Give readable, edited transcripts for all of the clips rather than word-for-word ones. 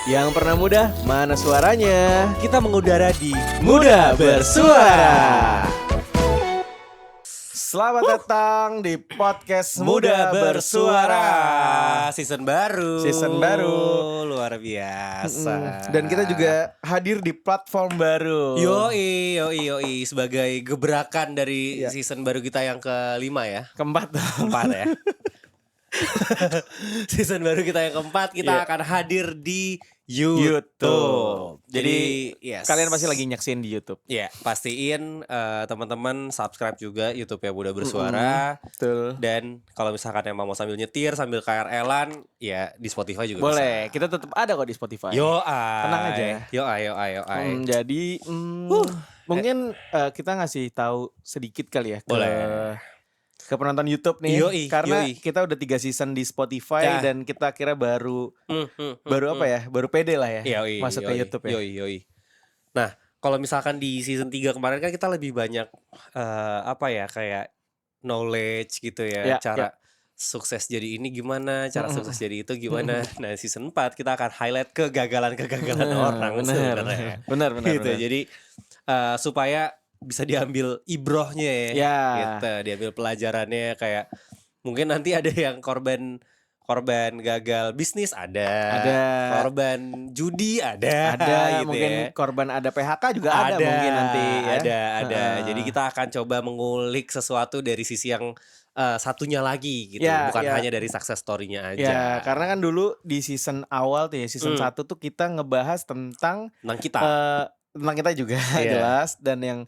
Yang pernah muda, mana suaranya? Kita mengudara di Muda Bersuara. Selamat datang di podcast Muda Bersuara. Season baru. Season baru. Luar biasa. Dan kita juga hadir di platform baru. Yoi sebagai gebrakan dari Iya. season baru kita yang kelima ya. Keempat. Ya. Season baru kita yang keempat, kita Iya. akan hadir di YouTube. Jadi yes. Kalian pasti lagi nyaksin di YouTube. Ya, pastiin teman-teman subscribe juga YouTube ya Muda Bersuara. Betul. Dan kalau misalkan emang mau sambil nyetir, sambil KRL-an, ya di Spotify juga Boleh, bisa. kita tetap ada kok di Spotify. Tenang aja. Yo. Jadi mungkin kita ngasih tahu sedikit kali ya ke penonton YouTube nih. Karena kita udah 3 season di Spotify dan kita kira baru apa ya? Baru pede lah ya. Masuk ke YouTube ya. Nah, kalau misalkan di season 3 kemarin kan kita lebih banyak kayak knowledge gitu ya, cara sukses jadi ini gimana, cara sukses jadi itu gimana. Nah, season 4 kita akan highlight kegagalan orang sebenarnya. Benar. Gitu. Jadi supaya bisa diambil ibrohnya ya. Gitu, diambil pelajarannya, kayak mungkin nanti ada yang korban gagal bisnis ada. Korban judi ada gitu mungkin ya. korban ada PHK juga ada mungkin nanti ya. Ada. Jadi kita akan coba mengulik sesuatu dari sisi yang satunya lagi gitu, bukan hanya dari success story-nya aja. Ya, karena kan dulu di season awal tuh ya, season 1 tuh kita ngebahas tentang kita. Tentang kita juga jelas, dan yang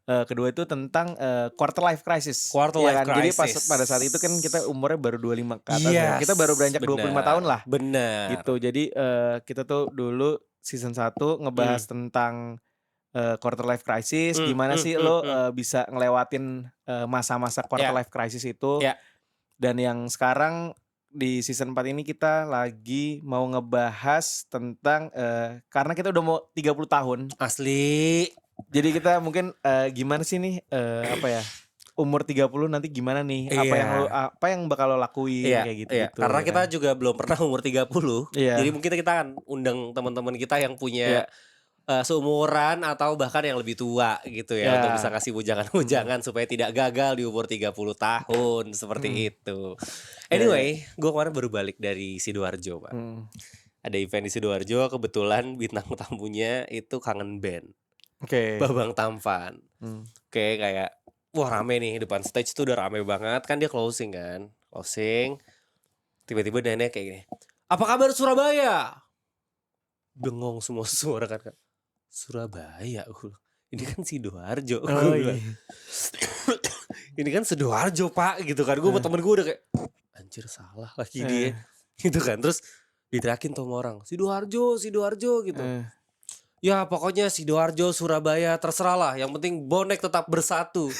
kedua itu tentang quarter life crisis. Jadi pada saat itu kan kita umurnya baru 25 ke atas ya. Kita baru beranjak 25 tahun lah. Benar. Gitu. Jadi kita tuh dulu season 1 ngebahas tentang quarter life crisis, gimana sih lo bisa ngelewatin masa-masa quarter life crisis itu. Dan yang sekarang di season 4 ini kita lagi mau ngebahas tentang karena kita udah mau 30 tahun. Asli. Jadi kita mungkin gimana sih nih umur 30 nanti gimana nih? Apa yang bakal lo lakuin kayak gitu. Karena kita juga belum pernah umur 30. Jadi mungkin kita akan undang teman-teman kita yang punya seumuran atau bahkan yang lebih tua gitu ya, untuk bisa kasih bujangan-bujangan supaya tidak gagal di umur 30 tahun seperti itu. Anyway, gue kemarin baru balik dari Sidoarjo, Pak. Ada event di Sidoarjo, kebetulan bintang tamunya itu Kangen Band. Babang Tampan. Kayak wah rame nih, depan stage tuh udah rame banget. Kan dia closing. Tiba-tiba nenek kayak gini, "Apa kabar Surabaya?" Bengong semua suara kan. Surabaya, ini kan Sidoarjo. Ini kan Sidoarjo Pak, gitu kan. Gue sama temen gue udah kayak anjir salah lagi dia, gitu kan. Terus diterakin tuh sama orang, Sidoarjo gitu. Ya pokoknya Sidoarjo, Surabaya terserah lah, yang penting bonek tetap bersatu.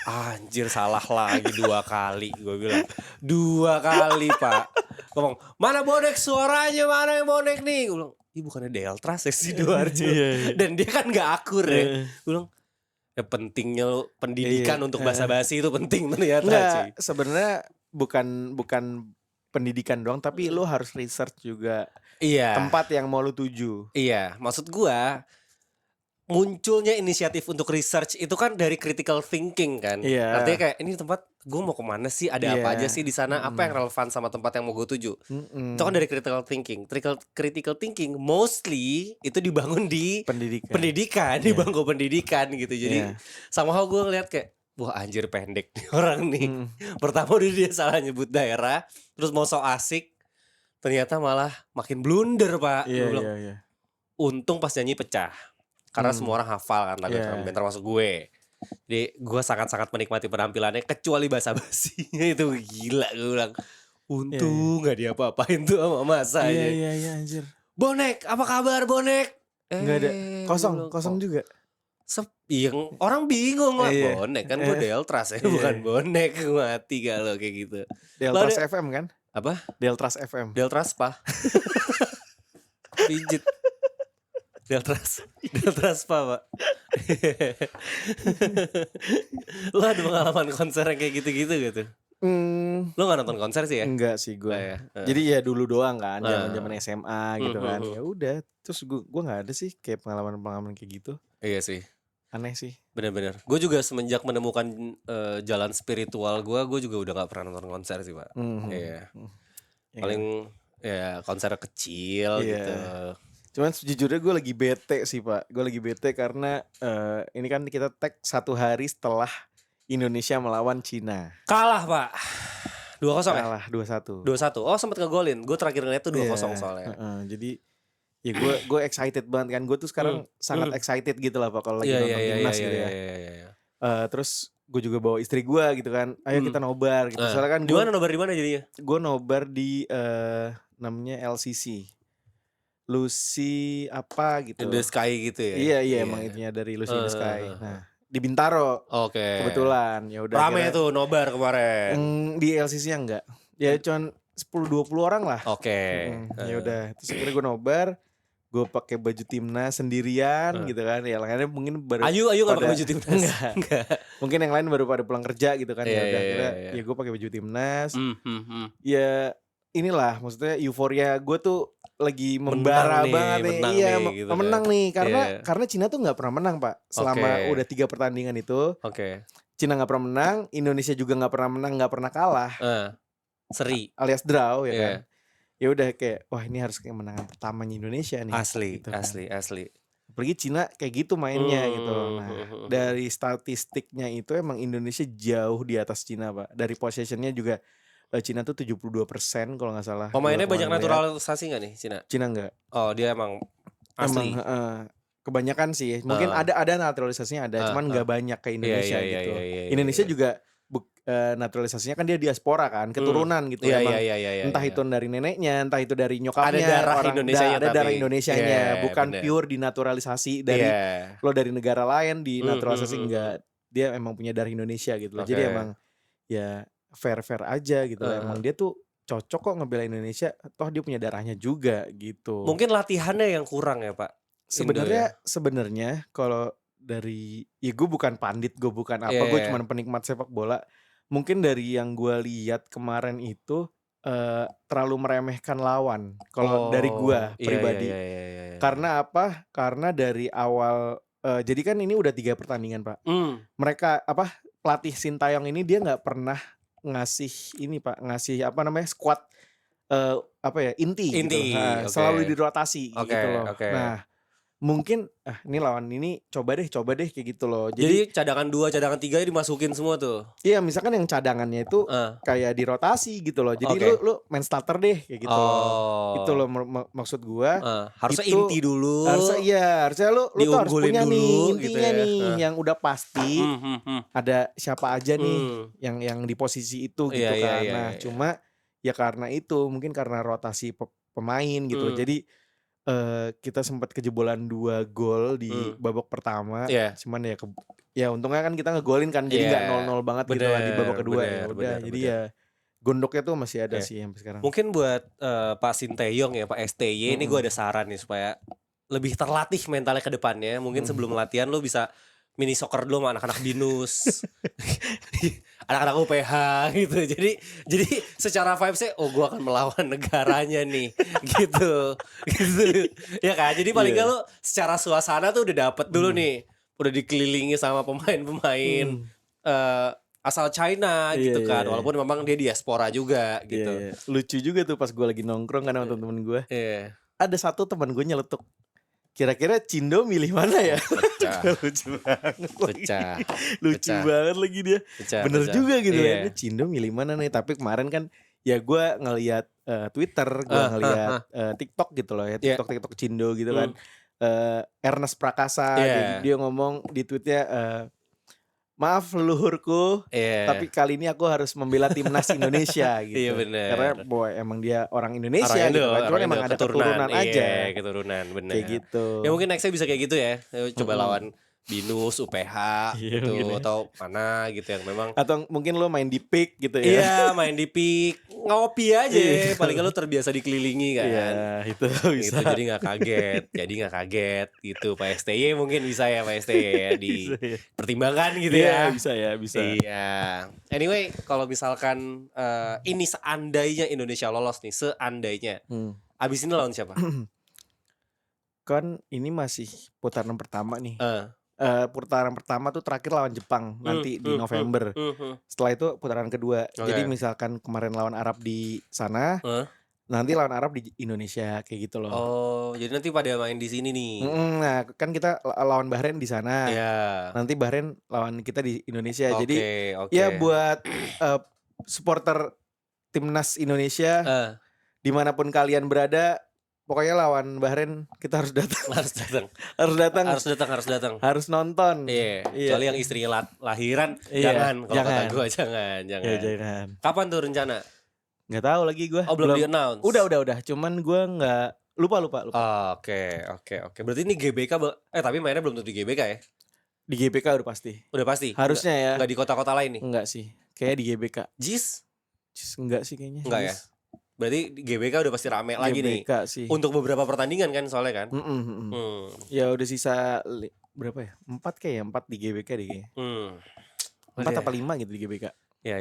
Anjir salah lagi 2 kali. Gue bilang 2 kali Pak. Ngomong, mana bonek suaranya, mana yang bonek nih. Gue bilang, ih bukannya Deltras ya Sidoarjo. Dan dia kan gak akur ya. Gue bilang, ya pentingnya pendidikan untuk basa-basi itu penting ternyata. Sebenarnya bukan pendidikan doang, tapi lo harus research juga tempat yang mau lo tuju. Iya, maksud gua munculnya inisiatif untuk research itu kan dari critical thinking kan. Artinya kayak ini tempat gue mau kemana sih, ada apa aja sih di sana, apa yang relevan sama tempat yang mau gue tuju. Itu kan dari critical thinking. Critical thinking mostly itu dibangun di pendidikan, di bangku pendidikan gitu. Jadi somehow gue ngeliat kayak wah anjir pendek nih orang nih. Pertama dia salah nyebut daerah, terus mau so asik, ternyata malah makin blunder Pak. Untung pas nyanyi pecah. Karena semua orang hafal kan lagu Kangen Band, termasuk gue. Jadi gue sangat-sangat menikmati penampilannya, kecuali basa-basinya itu gila. Gue bilang untung gak diapa-apain tuh sama masanya. Iya anjir. Bonek, apa kabar Bonek? Gak ada, kosong juga. Yang orang bingung lah, bonek kan gue Deltras ya, bukan bonek. Mati kalau kayak gitu. Deltras FM kan? Apa? Deltras FM. Deltras Pak. Pijit. Deltras Pak. Lo ada pengalaman konser yang kayak gitu-gitu gitu? Lo gak nonton konser sih ya? Enggak sih gue. Ya. Jadi ya dulu doang kan, zaman SMA gitu kan. Ya udah, terus gue nggak ada sih kayak pengalaman kayak gitu. Iya sih. Aneh sih. Bener-bener. Gue juga semenjak menemukan jalan spiritual gue juga udah gak pernah nonton konser sih Pak. Iya. Paling ya konser kecil gitu. Cuman sejujurnya gue lagi bete sih Pak. Gue lagi bete karena ini kan kita tag 1 hari setelah Indonesia melawan Cina. Kalah Pak. 2-0 ya? Kalah 2-1. 2-1. Oh sempet ngegolin. Gue terakhir ngeliat tuh 2-0 soalnya. Jadi ya gue excited banget kan. Gue tuh sekarang sangat excited gitu lah Pak kalau lagi nonton timnas gitu ya. Terus gue juga bawa istri gue gitu kan. Ayo kita nobar gitu. Soalnya kan dimana nobar di mana jadinya? Gue nobar di namanya LCC. Lucy apa gitu. In the Sky gitu ya? Iya emang itunya dari Lucy in the Sky. Nah di Bintaro. Kebetulan ya udah. Rame tuh nobar kemarin. Di LCC enggak. Ya cuman 10-20 orang lah. Ya udah. Terus akhirnya gue nobar. Gue pakai baju timnas sendirian gitu kan. Ya lainnya mungkin baru. Ayu gak pakai baju timnas? Enggak. Mungkin yang lain baru pada pulang kerja gitu kan. Ya udah akhirnya ya gue pakai baju timnas. Ya inilah maksudnya euforia gue tuh lagi membara banget nih. Iya gitu menang nih karena Cina tuh nggak pernah menang Pak selama udah 3 pertandingan itu. Cina nggak pernah menang, Indonesia juga nggak pernah menang, nggak pernah kalah. Seri alias draw ya kan. Ya udah kayak wah ini harus kemenangan pertamanya Indonesia nih. Asli gitu kan. asli. Apalagi Cina kayak gitu mainnya gitu. Nah dari statistiknya itu emang Indonesia jauh di atas Cina Pak. Dari possessionnya juga Cina tuh 72% kalau nggak salah. Pemainnya banyak naturalisasi nggak nih Cina? Cina nggak. Oh dia emang asli. Kebanyakan sih. Mungkin ada naturalisasinya ada, cuman nggak banyak ke Indonesia gitu. Indonesia juga naturalisasinya kan dia diaspora kan, keturunan gitu. Entah itu dari neneknya, entah itu dari nyokapnya. Ada darah Indonesianya ada darah Indonesianya, bukan pure dinaturalisasi dari lo dari negara lain dinaturalisasi enggak. Dia emang punya darah Indonesia gitu loh. Jadi emang ya fair aja gitu. Emang dia tuh cocok kok ngebela Indonesia. Toh dia punya darahnya juga gitu. Mungkin latihannya yang kurang ya Pak. Sebenarnya kalau dari ya gue bukan pandit, gue bukan apa, gue cuma penikmat sepak bola. Mungkin dari yang gue lihat kemarin itu terlalu meremehkan lawan. Kalau dari gue pribadi. Karena apa? Karena dari awal jadi kan ini udah 3 pertandingan Pak. Mereka pelatih Sintayong ini dia nggak pernah ngasih ini Pak, ngasih squad inti gitu. Selalu dirotasi gitu loh. Nah mungkin ini lawan ini coba deh kayak gitu loh. Jadi cadangan 2, cadangan 3 dimasukin semua tuh. Iya, misalkan yang cadangannya itu kayak dirotasi gitu loh. Jadi lu main starter deh kayak gitu loh. Itu loh maksud gua. Harusnya inti dulu. Harusnya lu tuh harus punya dulu, nih intinya gitu ya. Nih yang udah pasti ada siapa aja nih yang di posisi itu gitu kan. Nah, cuma ya karena itu mungkin karena rotasi pemain gitu. Jadi kita sempat kejebolan 2 gol di babak pertama. Cuman ya untungnya kan kita ngegolin kan, jadi nggak 0-0 banget gitu lah di babak kedua. Ya udah, jadi ya gondoknya tuh masih ada sih sampai sekarang. Mungkin buat Pak Sinteyong ya, Pak STY ini gue ada saran nih supaya lebih terlatih mentalnya ke depannya. Mungkin sebelum latihan lo bisa mini soccer dulu sama anak-anak binus, anak-anak UPH gitu. Jadi secara vibesnya, gue akan melawan negaranya nih, gitu. Ya kan. Jadi paling nggak lo secara suasana tuh udah dapet dulu nih, udah dikelilingi sama pemain-pemain asal China gitu kan. Walaupun memang dia diaspora juga gitu. Lucu juga tuh pas gue lagi nongkrong kan sama temen-temen gue. Ada satu teman gue nyeletuk, kira-kira Cindo milih mana ya? Lucu banget. Lucu banget lagi dia. Bener juga gitu ya. Cindo milih mana nih? Tapi kemarin kan ya gue ngelihat Twitter, gue ngelihat TikTok gitu loh ya. TikTok Cindo gitu kan. Ernest Prakasa dia ngomong di tweetnya, maaf leluhurku, tapi kali ini aku harus membela timnas Indonesia gitu. Iya bener. Karena emang dia orang Indonesia gitu kan. Cuma emang ada keturunan aja. Keturunan bener. Kayak gitu. Ya mungkin nextnya bisa kayak gitu ya. Coba lawan BINUS, UPH gitu ya. atau mana gitu yang memang atau mungkin lo main di PIK gitu ya. Iya, main di PIK, ngopi aja. Paling kan lo terbiasa dikelilingi kan. Iya, itu bisa. Gitu, jadi nggak kaget gitu. Pak STY mungkin bisa ya Pak STY ya dipertimbangkan gitu ya. Iya, bisa. Iya. Anyway, kalau misalkan ini seandainya Indonesia lolos nih, seandainya. Abis ini lawan siapa? Kan ini masih putaran pertama nih. Putaran pertama tuh terakhir lawan Jepang nanti di November. Setelah itu putaran kedua. Jadi misalkan kemarin lawan Arab di sana, nanti lawan Arab di Indonesia kayak gitu loh. Oh, jadi nanti pada main di sini nih. Nah, kan kita lawan Bahrain di sana. Nanti Bahrain lawan kita di Indonesia. Jadi ya buat supporter timnas Indonesia dimanapun kalian berada. Pokoknya lawan Bahrain kita harus datang. Harus datang. Harus nonton. Iya. Kecuali yang istrinya lahiran jangan. Kalau kata gue jangan. Kapan tuh rencana? Nggak tahu lagi gue. Oh, belum di-announce. Udah. Cuman gue nggak lupa. Oke. Berarti ini GBK tapi mainnya belum tentu di GBK ya? Di GBK udah pasti. Harusnya ya. Nggak di kota-kota lain nih? Enggak sih. Kayaknya di GBK. JIS enggak sih kayaknya. Enggak ya? Berarti GBK udah pasti rame lagi nih. Sih. Untuk beberapa pertandingan kan soalnya kan. Ya udah sisa berapa ya? 4 kayaknya, 4 di GBK deh kayaknya. 4 apa 5 gitu di GBK. Ya.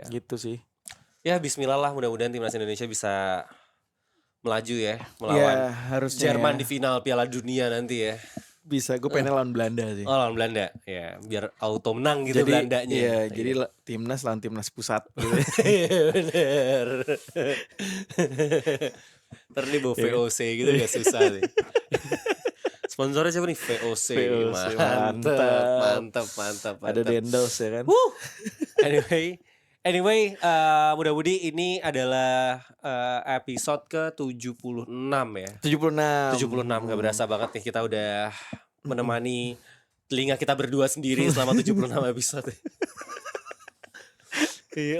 Gitu sih. Ya bismillah lah, mudah-mudahan timnas Indonesia bisa melaju ya melawan Jerman di final Piala Dunia nanti ya. Bisa, gue pengen lawan Belanda sih. Oh, lawan Belanda. Ya, biar auto menang gitu Belandanya. Iya, jadi timnas lawan timnas pusat gitu. Bener. Ntar nih bawa VOC gitu gak susah nih. Sponsornya siapa nih? VOC. Mantap. Ada Dendels ya kan. Anyway, mudah-mudahan ini adalah episode ke-76 ya. 76 gak berasa banget nih kita udah menemani telinga kita berdua sendiri selama 76 episode.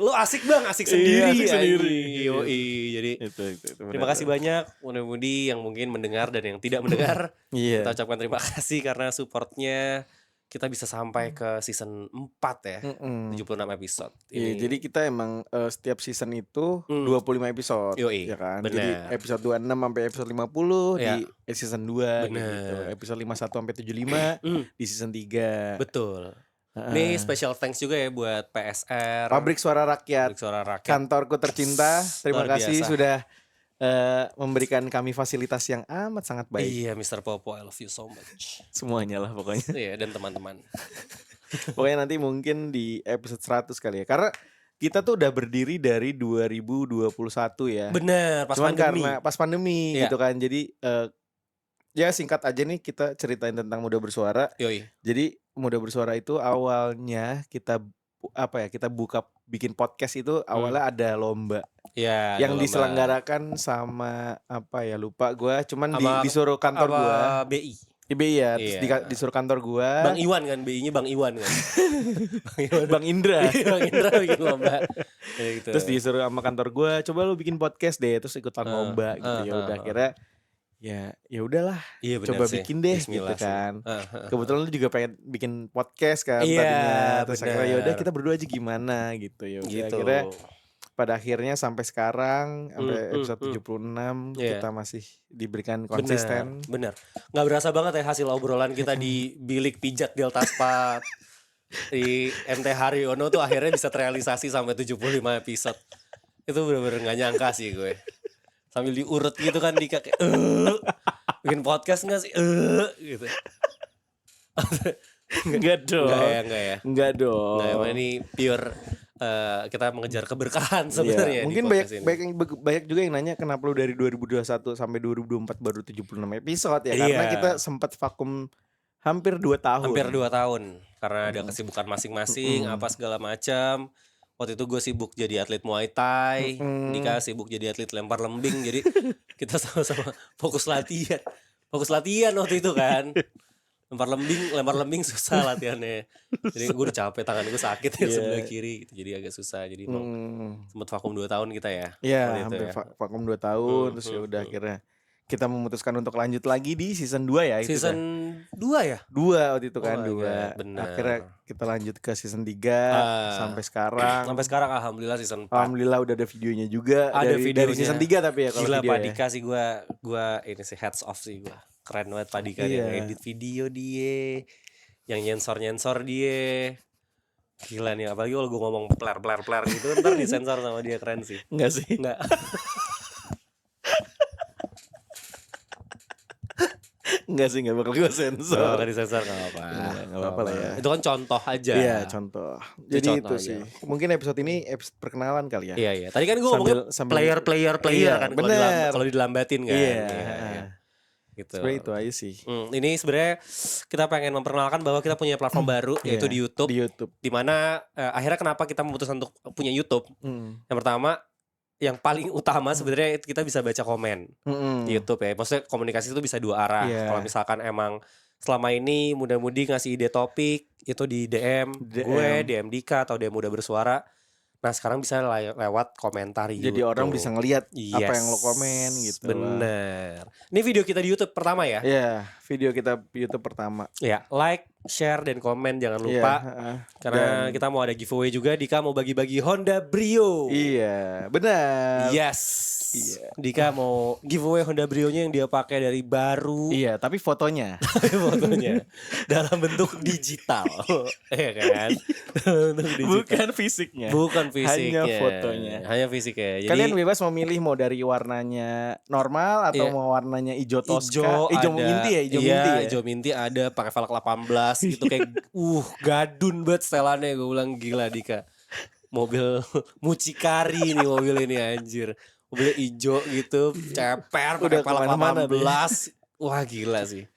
Lu asik sendiri. Jadi itu. Terima kasih banyak mudah-mudahan yang mungkin mendengar dan yang tidak mendengar. Kita ucapkan terima kasih karena supportnya. Kita bisa sampai ke season 4 ya. 76 episode. Iya, jadi kita emang setiap season itu 25 episode. Ya kan. Bener. Jadi episode 26 sampai episode 50 di season 2 gitu. Episode 51 sampai 75 di season 3. Betul. Nih special thanks juga ya buat PSR, Pabrik Suara Rakyat. Kantorku tercinta. Terima kasih sudah memberikan kami fasilitas yang amat sangat baik. Iya, Mr. Popo, I love you so much. Semuanya lah pokoknya. Iya, dan teman-teman. Pokoknya nanti mungkin di episode 100 kali ya. Karena kita tuh udah berdiri dari 2021 ya. Bener, pas pandemi gitu kan. Jadi ya singkat aja nih kita ceritain tentang Muda Bersuara. Jadi Muda Bersuara itu awalnya kita buka bikin podcast itu awalnya ada lomba. Ya, yang diselenggarakan sama lupa gue, cuman disuruh kantor gue. BI ya, terus disuruh kantor gue. Bang Iwan kan, BI-nya Bang Iwan kan. Bang Indra. Bang Indra bikin lomba. Gitu. Terus disuruh sama kantor gue, coba lu bikin podcast deh, terus ikutan lomba gitu. Ya udah akhirnya ya udahlah, coba bikin deh gitu kan. Kebetulan lu juga pengen bikin podcast kan tadinya. Terus akhirnya ya udah kita berdua aja gimana gitu ya. Akhirnya pada akhirnya sampai sekarang sampai episode 76 kita masih diberikan konsisten. Bener. Nggak berasa banget ya hasil obrolan kita di bilik pijat Delta Spa di MT Haryono tuh akhirnya bisa terrealisasi sampai 75 episode. Itu bener-bener nggak nyangka sih gue. Sambil diurut gitu kan di kakek. Bikin podcast nggak sih? Gitu. Enggak dong. Enggak dong. Nah, ini pure kita mengejar keberkahan sebenarnya. Mungkin banyak juga yang nanya kenapa lu dari 2021 sampai 2024 baru 76 episode ya. Karena kita sempat vakum hampir 2 tahun. Karena ada kesibukan masing-masing, apa segala macam. Waktu itu gue sibuk jadi atlet Muay Thai, Dika sibuk jadi atlet lempar lembing. Jadi kita sama-sama fokus latihan waktu itu kan. Lempar lembing susah latihannya. Jadi gue udah capek, tangan gue sakit ya sebelah kiri gitu. Jadi agak susah. Jadi sempat vakum 2 tahun kita ya. Iya, hampir vakum 2 tahun. Terus ya udah akhirnya kita memutuskan untuk lanjut lagi di season 2 ya itu Season 2 ya? 2 waktu itu kan, Oh my 2. God, bener. Akhirnya kita lanjut ke season 3 sampai sekarang. Sampai sekarang alhamdulillah season 4. Alhamdulillah udah ada videonya juga Ada dari season 3 tapi ya kalau gila video Pak Dika sih gua ini sih hats off sih gua. Keren banget Pak Dika yang edit video dia, yang nyensor dia. Gila nih, apalagi kalau gue ngomong pler gitu ntar disensor sama dia, keren sih. Enggak sih? Enggak. Enggak sih, enggak bakal gue sensor. Enggak disensor, enggak apa-apa. Enggak apa-apa lah ya. Itu kan contoh aja. Iya, contoh. Jadi contoh itu aja. sih. Mungkin episode ini episode perkenalan kali ya. Iya. Tadi kan gue ngomongin player kan, kalau dilambatin kan. Iya. Gitu. Sebenarnya itu aja sih. Ini sebenarnya kita pengen memperkenalkan bahwa kita punya platform baru yaitu di YouTube. Dimana akhirnya kenapa kita memutuskan untuk punya YouTube? Yang pertama, yang paling utama sebenarnya kita bisa baca komen di YouTube ya. Maksudnya komunikasi itu bisa dua arah. Kalau misalkan emang selama ini muda-mudi ngasih ide topik itu di DM gue, DM Dika atau DM Muda Bersuara. Nah sekarang bisa lewat komentar YouTube. Jadi orang bisa ngelihat apa yang lo komen gitu. Bener. Ini video kita di YouTube pertama ya? Iya, video kita YouTube pertama. Ya, like, share, dan komen jangan lupa. Karena kita mau ada giveaway juga. Dika mau bagi-bagi Honda Brio. Iya, benar. Yes. Iya. Dika mau giveaway Honda Brio-nya yang dia pakai dari baru. Iya, tapi fotonya. Fotonya dalam bentuk digital. Iya kan? Bukan fisiknya. Hanya fotonya. Hanya fisiknya. Jadi, kalian bebas memilih mau dari warnanya normal atau mau warnanya hijau toska. Hijau minti ya, hijau minti ada pakai velg 18 gitu kayak gadun banget setelannya. Gue bilang gila Dika. Mobil mucikari nih mobil ini anjir. Mobilnya hijau gitu, ceper pakai velg 18. Wah gila sih.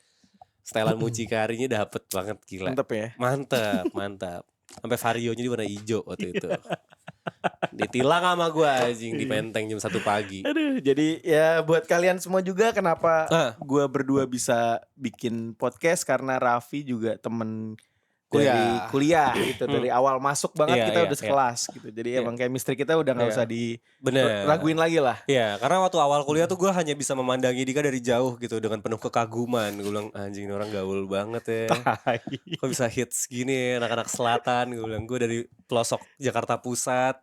Setelan mucikarinya dapet banget gila. Mantap ya. Mantap. Sampai varionya di warna hijau waktu itu. Ditilang sama gue anjing di Menteng jam 1 pagi. Aduh, jadi ya buat kalian semua juga kenapa gue berdua bisa bikin podcast, karena Raffi juga temen dari kuliah gitu, dari awal masuk banget kita udah sekelas gitu. Jadi emang chemistry kita udah gak usah diraguin lagi lah. Iya, karena waktu awal kuliah tuh gue hanya bisa memandangi Dika dari jauh gitu dengan penuh kekaguman. Gue bilang anjing ini orang gaul banget ya. Kok bisa hits gini anak-anak selatan. Gue bilang gue dari pelosok Jakarta Pusat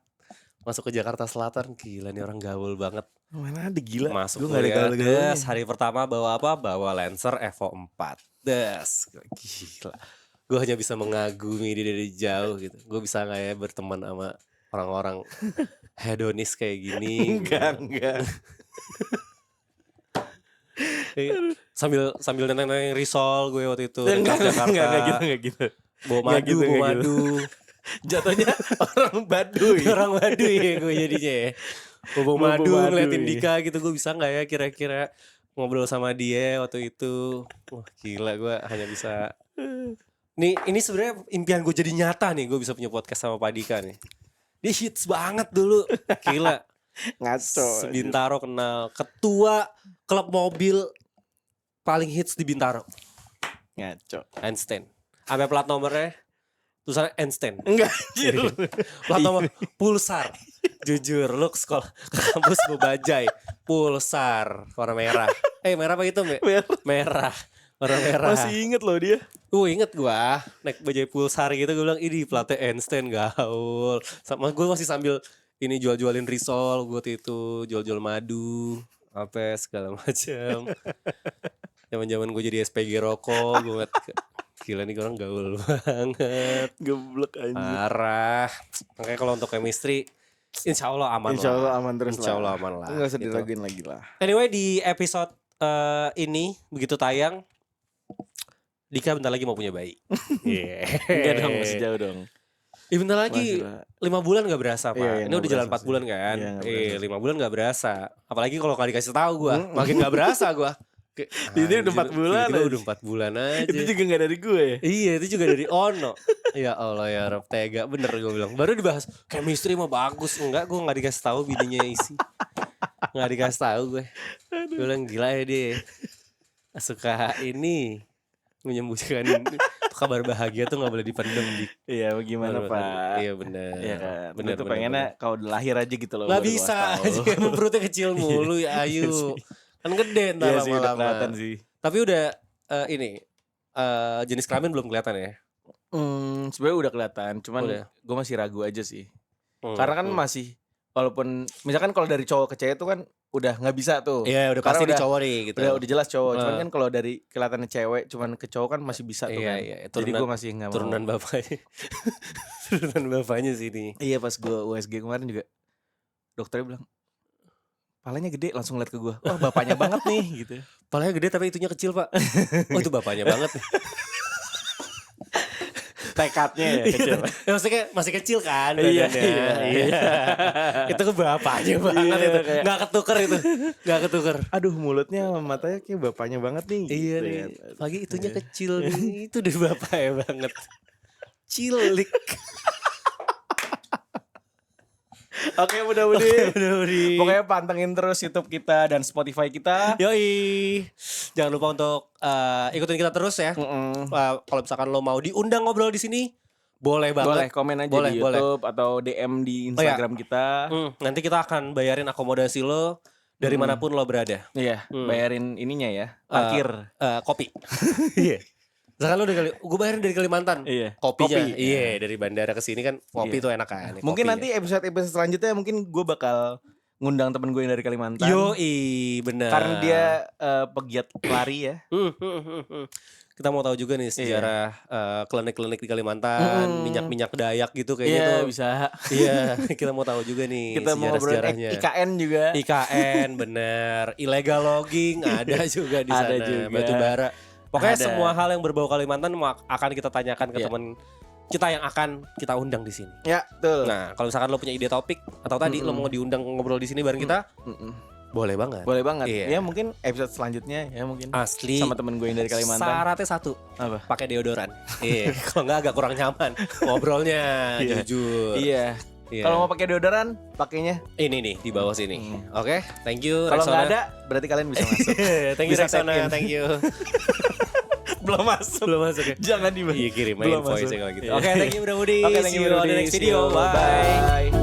masuk ke Jakarta Selatan, gila nih orang gaul banget. Mana ada gila. Masuk kuliah hari pertama bawa apa? Bawa Lancer Evo 4. Gila. Gue hanya bisa mengagumi dia dari jauh gitu. Gue bisa gak ya berteman sama orang-orang hedonis kayak gini. Enggak. Sambil nenteng risol gue waktu itu. Enggak gitu. Bawa madu. Jatuhnya orang Baduy. Orang Baduy ya gue jadinya ya. Bawa madu ngeliatin Dika gitu. Gue bisa gak ya kira-kira ngobrol sama dia waktu itu. Wah gila, gue hanya bisa. Ini sebenarnya impian gue jadi nyata nih. Gue bisa punya podcast sama Pak Dika nih. Dia hits banget dulu. Gila. Ngaco. Bintaro kenal. Ketua klub mobil paling hits di Bintaro. Ngaco. Einstein. Sampai plat nomornya tulisannya Einstein. Enggak. Plat nomor Pulsar. Jujur lu ke sekolah ke kampus gue bajai Pulsar warna merah. Merah apa gitu Mbak? Merah. Warna merah. Masih inget loh dia. Inget gue naik bajai Pulsar gitu. Gue bilang ini platnya Einstein gaul. Sama gue masih sambil ini jual-jualin risol. Gue itu jual-jual madu apa segala macam. Zaman-zaman gue jadi SPG rokok. Gue ngeliat gila nih orang gaul banget. Geblek anjir. Parah. Makanya kalau untuk chemistry Insya Allah aman terus Insya Allah aman lah. Gak usah diraguin lagi lah. Anyway di episode ini begitu tayang Dika bentar lagi mau punya bayi. Enggak dong, masih jauh dong. Bentar lagi 5 bulan gak berasa Pak. Ini udah jalan 4 bulan kan. 5 bulan gak berasa. Apalagi kalau gak dikasih tahu gue makin gak berasa gue. Ini udah 4 bulan aja. Udah 4 bulan aja. Itu juga gak dari gue. Iya itu juga dari Ono. Ya Allah ya Rob, tega bener gue bilang. Baru dibahas chemistry mah bagus. Enggak, gue gak dikasih tahu bininya isi. Gak dikasih tahu gue. Gue bilang gila ya dia. Suka ini menyembunyikan kabar bahagia tuh gak boleh dipendem. Iya bagaimana Pak. Iya bener. Iya kan. Bener tuh pengennya kalau udah lahir aja gitu loh. Gak bisa aja. Perutnya kecil mulu ya Ayu. Kan gede ntar Iya sih, udah lama-lama. kelihatan sih. Tapi udah jenis kelamin belum kelihatan ya? Sebenarnya udah kelihatan, cuman gue masih ragu aja sih. Karena kan masih, walaupun misalkan kalau dari cowok ke cewek tuh kan udah nggak bisa tuh. Iya, udah pasti di cowok nih gitu. Udah jelas cowok. Cuman kan kalau dari kelihatannya cewek cuman ke cowok kan masih bisa tuh kan. Iya. Jadi gue masih nggak mau. Turunan bapaknya. Turunan bapaknya sih ini. Iya, pas gue USG kemarin juga dokternya bilang palanya gede, langsung liat ke gue. Wah, bapaknya banget nih gitu. Palanya gede tapi itunya kecil, Pak. Oh, itu bapaknya banget nih. Tekadnya ya kecil. Ya, maksudnya masih kecil kan badannya. Iya. Itu ke bapaknya banget itu. Nggak ketuker. Aduh, mulutnya sama matanya kayak bapaknya banget nih. Iya gitu, nih. Lagi itunya kecil nih. Itu deh bapaknya banget. Cilik. Oke, mudah-mudahan. Pokoknya pantengin terus YouTube kita dan Spotify kita. Yoi. Jangan lupa untuk ikutin kita terus ya. Kalau misalkan lo mau diundang ngobrol di sini, boleh banget. Boleh komen aja di YouTube atau DM di Instagram kita. Nanti kita akan bayarin akomodasi lo dari manapun lo berada. Iya, bayarin ininya ya, parkir, kopi. Iya. Misalkan lo gue bayarin dari Kalimantan. Iya. Kopinya. Iya, dari bandara ke sini kan kopi tuh enak kan. Mungkin nanti episode selanjutnya mungkin gue bakal ngundang temen gue yang dari Kalimantan. Yoi, benar. Karena dia pegiat lari ya. Kita mau tahu juga nih sejarah klinik-klinik di Kalimantan, minyak-minyak Dayak gitu kayaknya tuh. Bisa. Iya, kita mau tahu juga nih kita sejarah-sejarahnya. IKN juga. IKN bener, illegal logging ada juga di sana, juga. batu bara. Pokoknya semua hal yang berbau Kalimantan akan kita tanyakan ke teman kita yang akan kita undang di sini. Ya, betul. Nah, kalau misalkan lo punya ide topik atau tadi lo mau diundang ngobrol di sini bareng kita, boleh banget. Boleh banget. Iya. Ya mungkin episode selanjutnya ya mungkin. Asli. Sama temen gue yang dari Kalimantan. Syaratnya satu. Apa? Pakai deodoran. Iya. Kalau nggak agak kurang nyaman ngobrolnya. Jujur. Iya. Kalau mau pakai deodoran, pakainya ini nih di bawah sini. Oke, thank you. Kalau nggak ada, berarti kalian bisa masuk. Thank you Rexona, thank you. Belum masuk ya. Jangan Iya, kirim invoice kalau gitu. Oke, thank you Bro Budi. Oke, thank you on the next video. Bye.